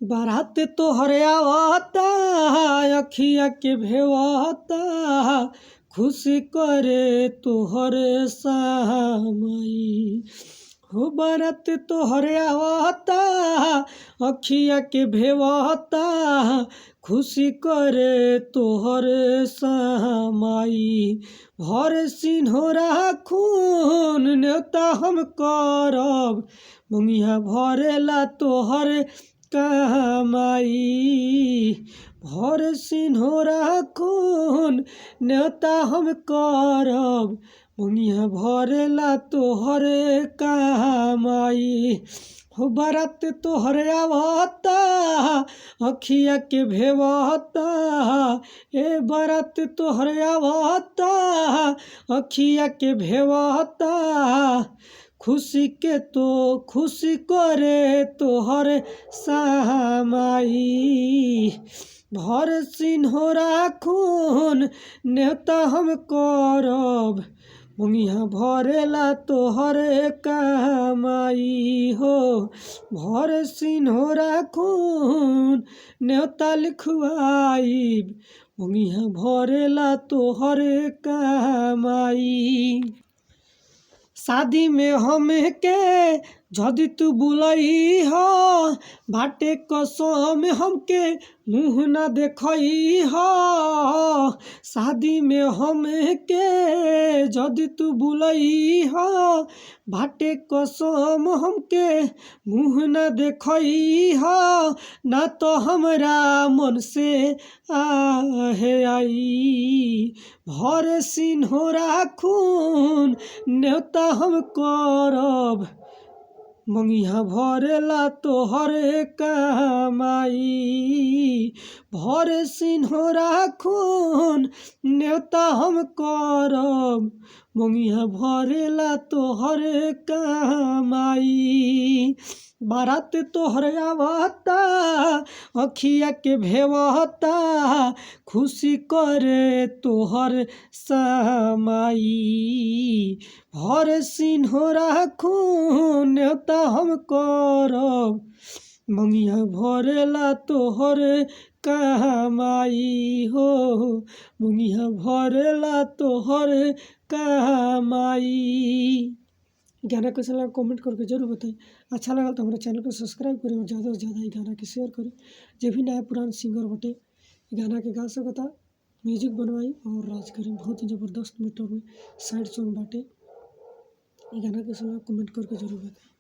बारात तोहरे आवता अखिया के भेवता खुशी करे तोहरे सामाई हो। बारात तोहरे आवता अखिया के भेवता खुशी करे तोहरे सामाई। भर सिन्होरा खून न्योता हम करब मुंगिया भरेला तोहर कमाई। भर सिन्होरा खून न्योता हम करब मुंगिया भरेला तोहरे कमाई हो। बारात तोहरे आवता अखिया के भेवता ए बारात तोहरे आवता अखिया के भेवता खुशी करे तोहर सामाई। भर सिन्होरा खून न्योता हम करब मुंगिया भरेला तोहरे कमाई हो। भर सिन्होरा खून न्योता लिखवाई मुंगिया भरेला तोहरे कमाई। शादी में हमके जदि तू बुलई हो बाटे कसम हमके मुँह न देखई हो। शादी में हमके जदि तू बुलई हो बाटे कसम हमके मुँह न देखई हो। ना तो हमरा मन से आहे आई। भर सिन्होरा खून न्योता हम करब मुंगिया भरेला तोहरे कमाई। भर सिन्होरा खून न्योता हम करब मुंगिया भरेला तोहरे कमाई। बारात तोहरे आवता अखिया के भेवता खुशी करे तोहर सामाई। भर सिन्होरा खून न्योता हम करब मुंगिया भरेला तोहरे कमाई हो। मुंगिया भरेला तोहरे कमाई। गाना कैसा लगा कमेंट करके जरूर बताएं। अच्छा लगा तो हमारे चैनल को सब्सक्राइब करें और ज़्यादा से ज़्यादा ये गाना के शेयर करें। जो भी नया पुराना सिंगर बटे गाना के गा सकता म्यूजिक बनवाई और राज करें। बहुत ही ज़बरदस्त मीटर में साइड सॉन्ग बाटे। ये गाना कैसा लगा कमेंट करके जरूर बताएं।